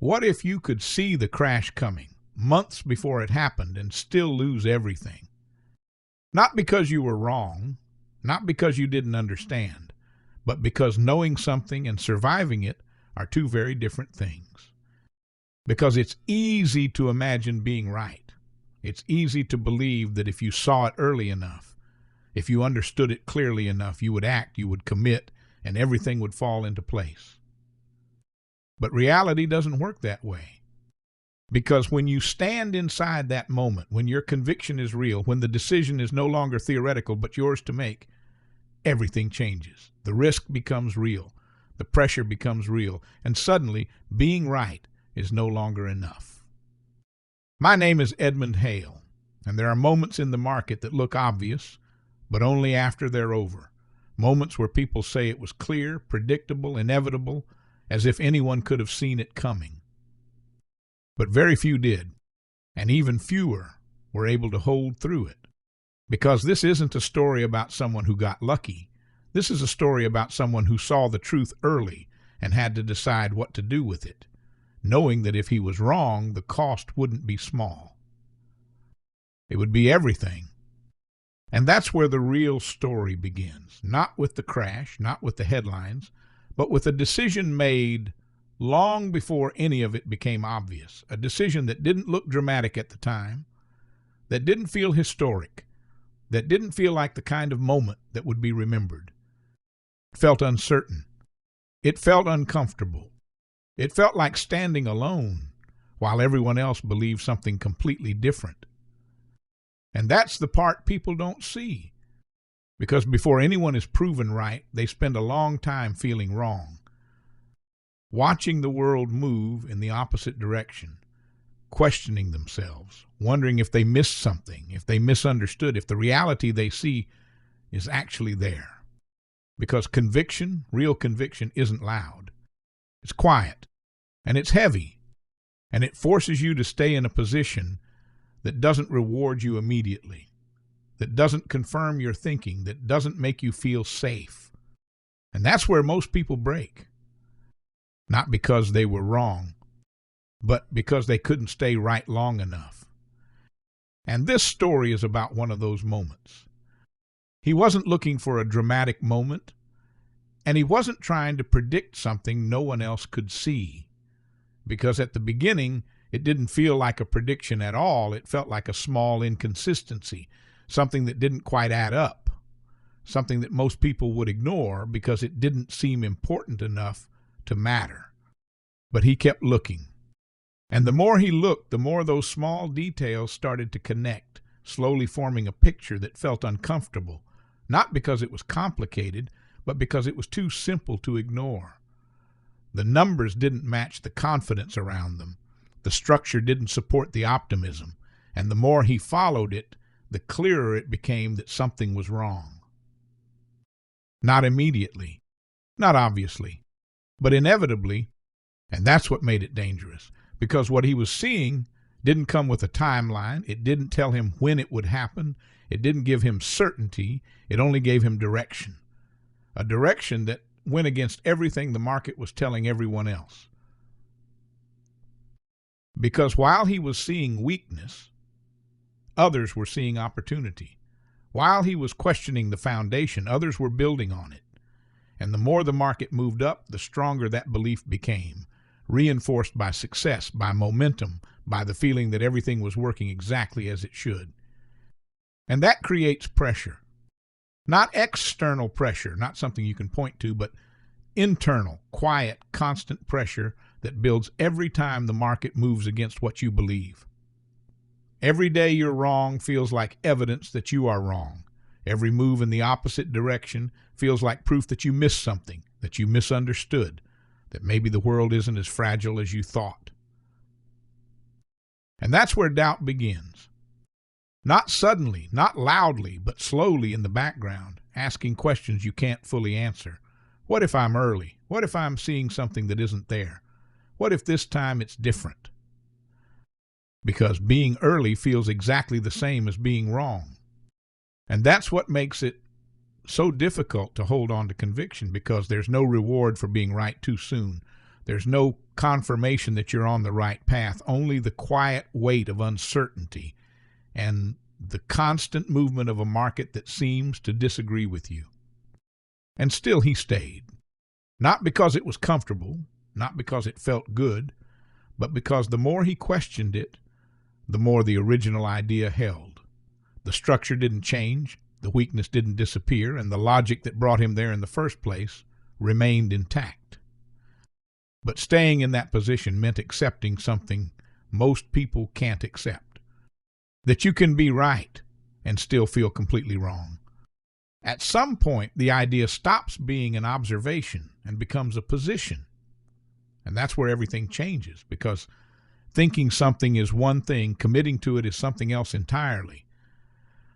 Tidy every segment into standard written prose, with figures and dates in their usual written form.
What if you could see the crash coming months before it happened and still lose everything? Not because you were wrong, not because you didn't understand, but because knowing something and surviving it are two very different things. Because it's easy to imagine being right. It's easy to believe that if you saw it early enough, if you understood it clearly enough, you would act, you would commit, and everything would fall into place. But reality doesn't work that way. Because when you stand inside that moment, when your conviction is real, when the decision is no longer theoretical but yours to make, everything changes. The risk becomes real. The pressure becomes real. And suddenly, being right is no longer enough. My name is Edmund Hale, and there are moments in the market that look obvious, but only after they're over. Moments where people say it was clear, predictable, inevitable, as if anyone could have seen it coming. But very few did, and even fewer were able to hold through it. Because this isn't a story about someone who got lucky. This is a story about someone who saw the truth early and had to decide what to do with it, knowing that if he was wrong, the cost wouldn't be small. It would be everything. And that's where the real story begins, not with the crash, not with the headlines, but with a decision made long before any of it became obvious, a decision that didn't look dramatic at the time, that didn't feel historic, that didn't feel like the kind of moment that would be remembered. It felt uncertain. It felt uncomfortable. It felt like standing alone while everyone else believed something completely different. And that's the part people don't see. Because before anyone is proven right, they spend a long time feeling wrong. Watching the world move in the opposite direction, questioning themselves, wondering if they missed something, if they misunderstood, if the reality they see is actually there. Because conviction, real conviction, isn't loud. It's quiet, and it's heavy, and it forces you to stay in a position that doesn't reward you immediately, that doesn't confirm your thinking, that doesn't make you feel safe. And that's where most people break. Not because they were wrong, but because they couldn't stay right long enough. And this story is about one of those moments. He wasn't looking for a dramatic moment, and he wasn't trying to predict something no one else could see. Because at the beginning, it didn't feel like a prediction at all. It felt like a small inconsistency, something that didn't quite add up, something that most people would ignore because it didn't seem important enough to matter. But he kept looking. And the more he looked, the more those small details started to connect, slowly forming a picture that felt uncomfortable, not because it was complicated, but because it was too simple to ignore. The numbers didn't match the confidence around them. The structure didn't support the optimism. And the more he followed it, the clearer it became that something was wrong. Not immediately, not obviously, but inevitably, and that's what made it dangerous. Because what he was seeing didn't come with a timeline. It didn't tell him when it would happen. It didn't give him certainty. It only gave him direction. A direction that went against everything the market was telling everyone else. Because while he was seeing weakness, others were seeing opportunity. While he was questioning the foundation, others were building on it. And the more the market moved up, the stronger that belief became, reinforced by success, by momentum, by the feeling that everything was working exactly as it should. And that creates pressure. Not external pressure, not something you can point to, but internal, quiet, constant pressure that builds every time the market moves against what you believe. Every day you're wrong feels like evidence that you are wrong. Every move in the opposite direction feels like proof that you missed something, that you misunderstood, that maybe the world isn't as fragile as you thought. And that's where doubt begins. Not suddenly, not loudly, but slowly in the background, asking questions you can't fully answer. What if I'm early? What if I'm seeing something that isn't there? What if this time it's different? Because being early feels exactly the same as being wrong. And that's what makes it so difficult to hold on to conviction, because there's no reward for being right too soon. There's no confirmation that you're on the right path, only the quiet weight of uncertainty and the constant movement of a market that seems to disagree with you. And still he stayed, not because it was comfortable, not because it felt good, but because the more he questioned it, the more the original idea held. The structure didn't change, the weakness didn't disappear, and the logic that brought him there in the first place remained intact. But staying in that position meant accepting something most people can't accept: that you can be right and still feel completely wrong. At some point, the idea stops being an observation and becomes a position. And that's where everything changes, because thinking something is one thing, committing to it is something else entirely.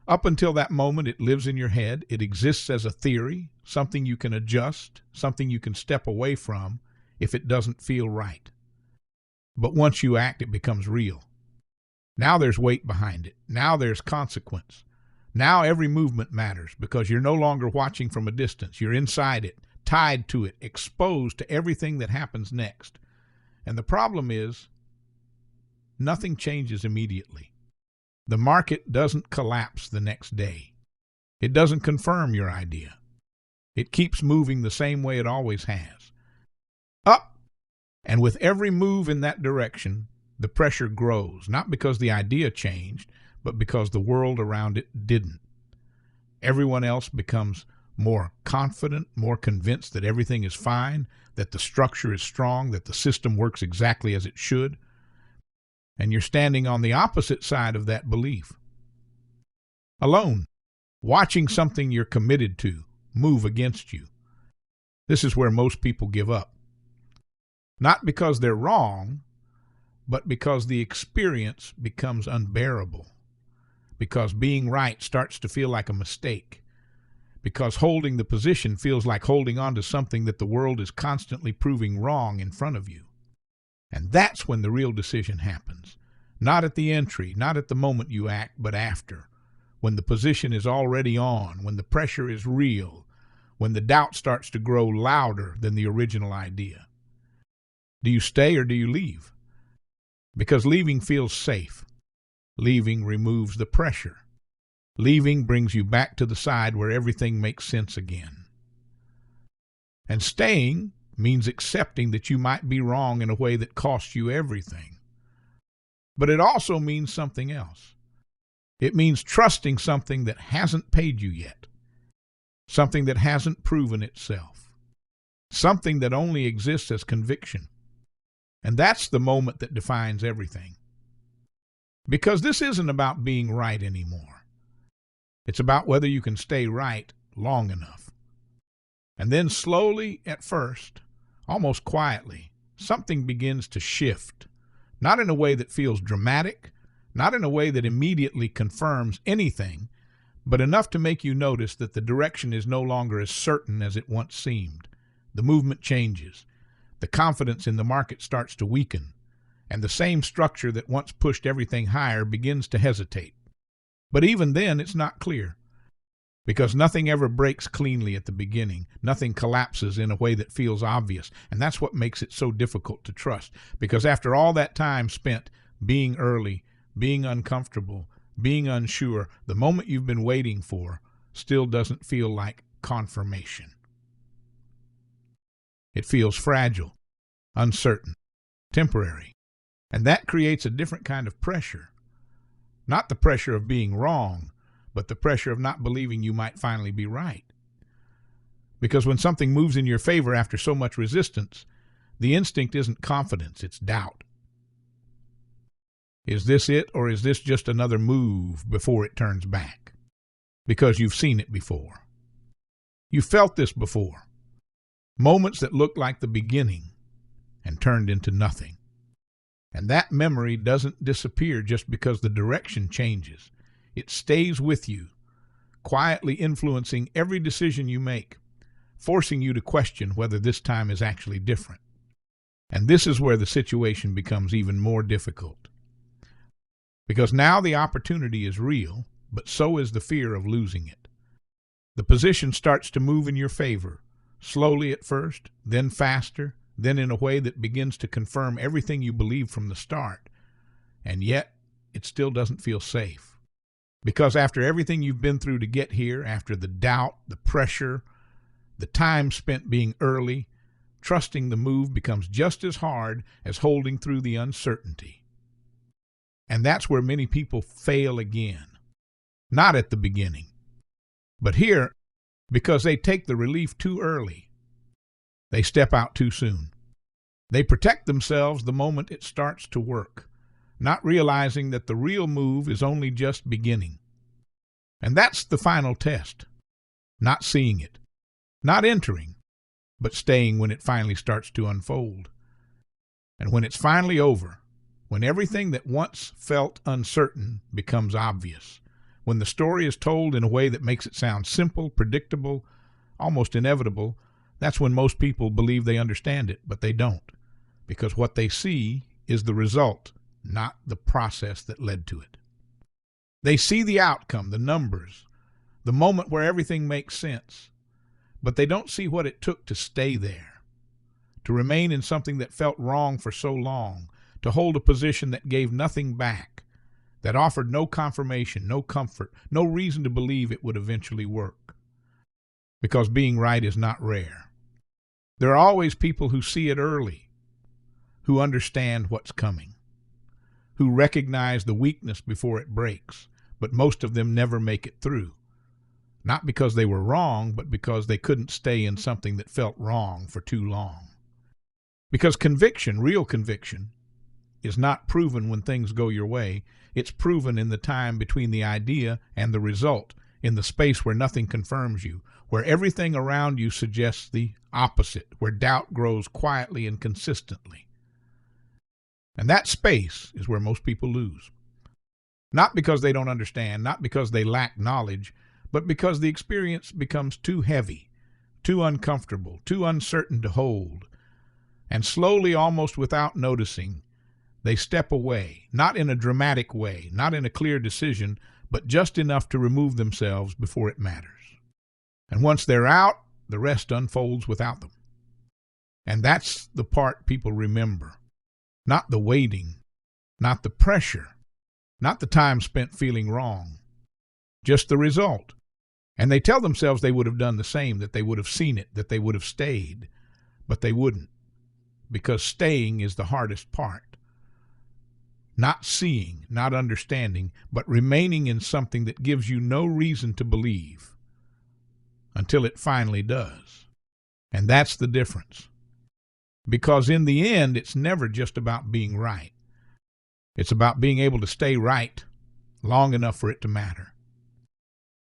Up until that moment, it lives in your head. It exists as a theory, something you can adjust, something you can step away from if it doesn't feel right. But once you act, it becomes real. Now there's weight behind it. Now there's consequence. Now every movement matters because you're no longer watching from a distance. You're inside it, tied to it, exposed to everything that happens next. And the problem is, nothing changes immediately. The market doesn't collapse the next day. It doesn't confirm your idea. It keeps moving the same way it always has. Up! And with every move in that direction, the pressure grows, not because the idea changed, but because the world around it didn't. Everyone else becomes more confident, more convinced that everything is fine, that the structure is strong, that the system works exactly as it should. And you're standing on the opposite side of that belief. Alone, watching something you're committed to move against you. This is where most people give up. Not because they're wrong, but because the experience becomes unbearable. Because being right starts to feel like a mistake. Because holding the position feels like holding on to something that the world is constantly proving wrong in front of you. And that's when the real decision happens. Not at the entry, not at the moment you act, but after. When the position is already on, when the pressure is real, when the doubt starts to grow louder than the original idea. Do you stay or do you leave? Because leaving feels safe. Leaving removes the pressure. Leaving brings you back to the side where everything makes sense again. And staying means accepting that you might be wrong in a way that costs you everything. But it also means something else. It means trusting something that hasn't paid you yet. Something that hasn't proven itself. Something that only exists as conviction. And that's the moment that defines everything. Because this isn't about being right anymore. It's about whether you can stay right long enough. And then slowly, at first, almost quietly, something begins to shift. Not in a way that feels dramatic, not in a way that immediately confirms anything, but enough to make you notice that the direction is no longer as certain as it once seemed. The movement changes. The confidence in the market starts to weaken. And the same structure that once pushed everything higher begins to hesitate. But even then, it's not clear. Because nothing ever breaks cleanly at the beginning. Nothing collapses in a way that feels obvious. And that's what makes it so difficult to trust. Because after all that time spent being early, being uncomfortable, being unsure, the moment you've been waiting for still doesn't feel like confirmation. It feels fragile, uncertain, temporary. And that creates a different kind of pressure. Not the pressure of being wrong, but the pressure of not believing you might finally be right. Because when something moves in your favor after so much resistance, the instinct isn't confidence, it's doubt. Is this it, or is this just another move before it turns back? Because you've seen it before. You've felt this before. Moments that looked like the beginning and turned into nothing. And that memory doesn't disappear just because the direction changes. It stays with you, quietly influencing every decision you make, forcing you to question whether this time is actually different. And this is where the situation becomes even more difficult. Because now the opportunity is real, but so is the fear of losing it. The position starts to move in your favor, slowly at first, then faster, then in a way that begins to confirm everything you believed from the start. And yet, it still doesn't feel safe. Because after everything you've been through to get here, after the doubt, the pressure, the time spent being early, trusting the move becomes just as hard as holding through the uncertainty. And that's where many people fail again. Not at the beginning, but here, because they take the relief too early. They step out too soon. They protect themselves the moment it starts to work, not realizing that the real move is only just beginning. And that's the final test. Not seeing it, not entering, but staying when it finally starts to unfold. And when it's finally over, when everything that once felt uncertain becomes obvious, when the story is told in a way that makes it sound simple, predictable, almost inevitable, that's when most people believe they understand it, but they don't, because what they see is the result, not the process that led to it. They see the outcome, the numbers, the moment where everything makes sense, but they don't see what it took to stay there, to remain in something that felt wrong for so long, to hold a position that gave nothing back, that offered no confirmation, no comfort, no reason to believe it would eventually work. Because being right is not rare. There are always people who see it early, who understand what's coming, who recognize the weakness before it breaks, but most of them never make it through. Not because they were wrong, but because they couldn't stay in something that felt wrong for too long. Because conviction, real conviction, is not proven when things go your way. It's proven in the time between the idea and the result, in the space where nothing confirms you, where everything around you suggests the opposite, where doubt grows quietly and consistently. And that space is where most people lose. Not because they don't understand, not because they lack knowledge, but because the experience becomes too heavy, too uncomfortable, too uncertain to hold. And slowly, almost without noticing, they step away, not in a dramatic way, not in a clear decision, but just enough to remove themselves before it matters. And once they're out, the rest unfolds without them. And that's the part people remember. Not the waiting, not the pressure, not the time spent feeling wrong, just the result. And they tell themselves they would have done the same, that they would have seen it, that they would have stayed, but they wouldn't, because staying is the hardest part. Not seeing, not understanding, but remaining in something that gives you no reason to believe until it finally does. And that's the difference. Because in the end, it's never just about being right. It's about being able to stay right long enough for it to matter.